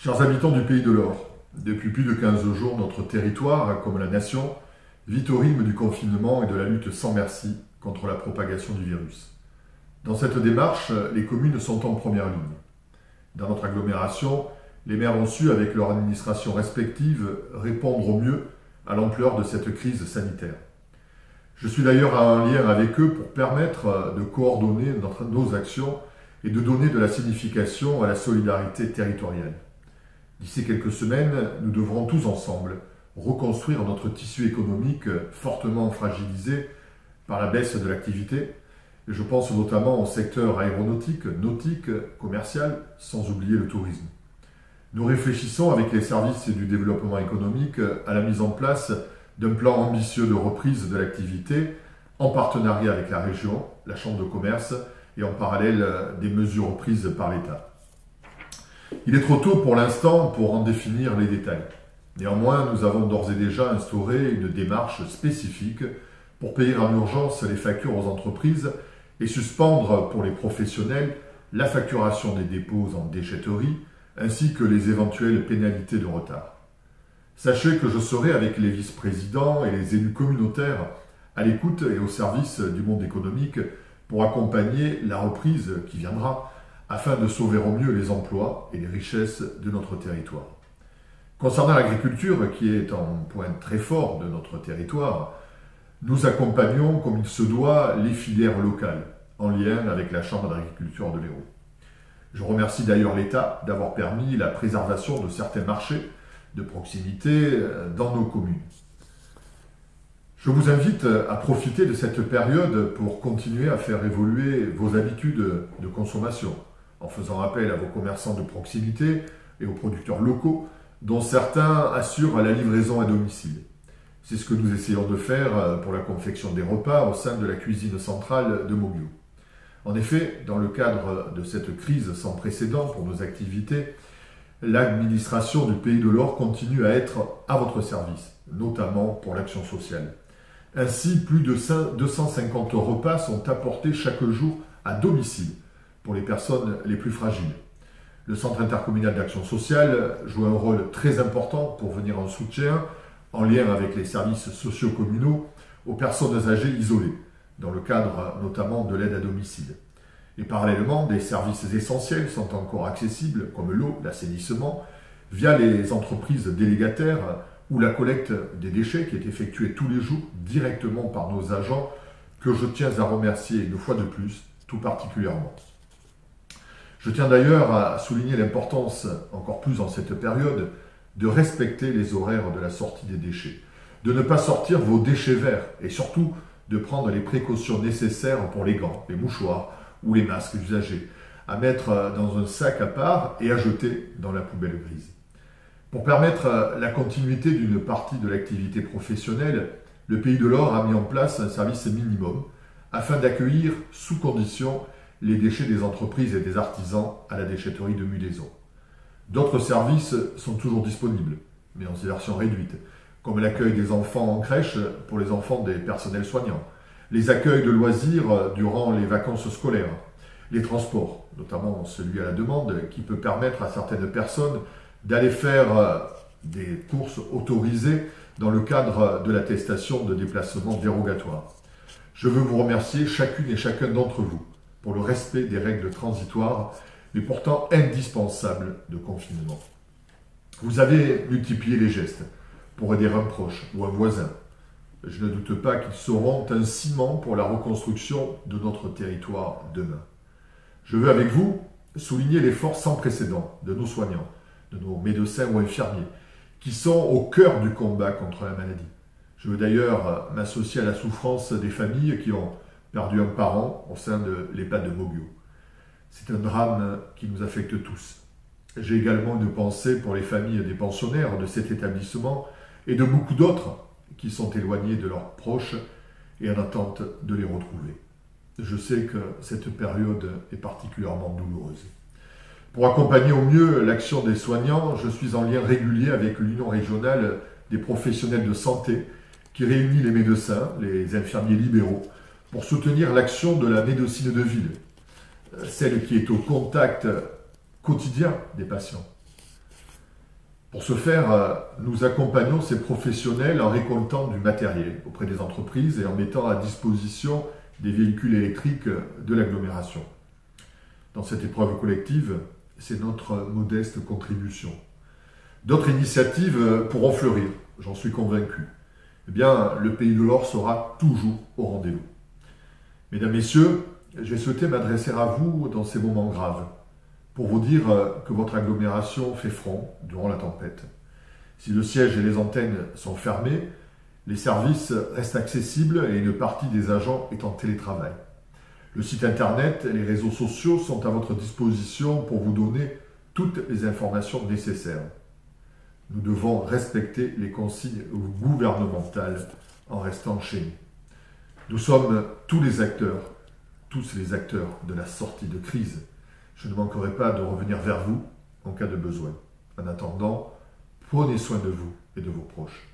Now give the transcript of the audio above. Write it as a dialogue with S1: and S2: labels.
S1: Chers habitants du Pays de l'Or, depuis plus de 15 jours, notre territoire, comme la nation, vit au rythme du confinement et de la lutte sans merci contre la propagation du virus. Dans cette démarche, les communes sont en première ligne. Dans notre agglomération, les maires ont su, avec leur administration respective, répondre au mieux à l'ampleur de cette crise sanitaire. Je suis d'ailleurs en lien avec eux pour permettre de coordonner nos actions et de donner de la signification à la solidarité territoriale. D'ici quelques semaines, nous devrons tous ensemble reconstruire notre tissu économique fortement fragilisé par la baisse de l'activité. Je pense notamment au secteur aéronautique, nautique, commercial, sans oublier le tourisme. Nous réfléchissons avec les services du développement économique à la mise en place d'un plan ambitieux de reprise de l'activité en partenariat avec la région, la Chambre de commerce et en parallèle des mesures prises par l'État. Il est trop tôt pour l'instant pour en définir les détails. Néanmoins, nous avons d'ores et déjà instauré une démarche spécifique pour payer en urgence les factures aux entreprises et suspendre pour les professionnels la facturation des dépôts en déchetterie ainsi que les éventuelles pénalités de retard. Sachez que je serai avec les vice-présidents et les élus communautaires à l'écoute et au service du monde économique pour accompagner la reprise qui viendra afin de sauver au mieux les emplois et les richesses de notre territoire. Concernant l'agriculture, qui est un point très fort de notre territoire, nous accompagnons comme il se doit les filières locales, en lien avec la Chambre d'agriculture de l'Hérault. Je remercie d'ailleurs l'État d'avoir permis la préservation de certains marchés de proximité dans nos communes. Je vous invite à profiter de cette période pour continuer à faire évoluer vos habitudes de consommation, en faisant appel à vos commerçants de proximité et aux producteurs locaux, dont certains assurent la livraison à domicile. C'est ce que nous essayons de faire pour la confection des repas au sein de la cuisine centrale de Mobiu. En effet, dans le cadre de cette crise sans précédent pour nos activités, l'administration du Pays de l'Or continue à être à votre service, notamment pour l'action sociale. Ainsi, plus de 250 repas sont apportés chaque jour à domicile pour les personnes les plus fragiles. Le Centre intercommunal d'action sociale joue un rôle très important pour venir en soutien, en lien avec les services sociaux communaux, aux personnes âgées isolées, dans le cadre notamment de l'aide à domicile. Et parallèlement, des services essentiels sont encore accessibles, comme l'eau, l'assainissement, via les entreprises délégataires ou la collecte des déchets qui est effectuée tous les jours directement par nos agents, que je tiens à remercier une fois de plus, tout particulièrement. Je tiens d'ailleurs à souligner l'importance, encore plus en cette période, de respecter les horaires de la sortie des déchets, de ne pas sortir vos déchets verts et surtout de prendre les précautions nécessaires pour les gants, les mouchoirs ou les masques usagés, à mettre dans un sac à part et à jeter dans la poubelle grise. Pour permettre la continuité d'une partie de l'activité professionnelle, le Pays de l'Or a mis en place un service minimum afin d'accueillir sous condition les déchets des entreprises et des artisans à la déchetterie de Mulaison. D'autres services sont toujours disponibles, mais en version réduite, comme l'accueil des enfants en crèche pour les enfants des personnels soignants, les accueils de loisirs durant les vacances scolaires, les transports, notamment celui à la demande, qui peut permettre à certaines personnes d'aller faire des courses autorisées dans le cadre de l'attestation de déplacement dérogatoire. Je veux vous remercier chacune et chacun d'entre vous pour le respect des règles transitoires, mais pourtant indispensables de confinement. Vous avez multiplié les gestes pour aider un proche ou un voisin. Je ne doute pas qu'ils seront un ciment pour la reconstruction de notre territoire demain. Je veux avec vous souligner l'effort sans précédent de nos soignants, de nos médecins ou infirmiers, qui sont au cœur du combat contre la maladie. Je veux d'ailleurs m'associer à la souffrance des familles qui ont perdu un parent au sein de l'EHPAD de Mobiu. C'est un drame qui nous affecte tous. J'ai également une pensée pour les familles des pensionnaires de cet établissement et de beaucoup d'autres qui sont éloignés de leurs proches et en attente de les retrouver. Je sais que cette période est particulièrement douloureuse. Pour accompagner au mieux l'action des soignants, je suis en lien régulier avec l'Union régionale des professionnels de santé qui réunit les médecins, les infirmiers libéraux, pour soutenir l'action de la médecine de ville, celle qui est au contact quotidien des patients. Pour ce faire, nous accompagnons ces professionnels en récoltant du matériel auprès des entreprises et en mettant à disposition des véhicules électriques de l'agglomération. Dans cette épreuve collective, c'est notre modeste contribution. D'autres initiatives pourront fleurir, j'en suis convaincu. Eh bien, le Pays de l'Or sera toujours au rendez-vous. Mesdames, Messieurs, j'ai souhaité m'adresser à vous dans ces moments graves, pour vous dire que votre agglomération fait front durant la tempête. Si le siège et les antennes sont fermés, les services restent accessibles et une partie des agents est en télétravail. Le site internet et les réseaux sociaux sont à votre disposition pour vous donner toutes les informations nécessaires. Nous devons respecter les consignes gouvernementales en restant chez nous. Nous sommes tous les acteurs de la sortie de crise. Je ne manquerai pas de revenir vers vous en cas de besoin. En attendant, prenez soin de vous et de vos proches.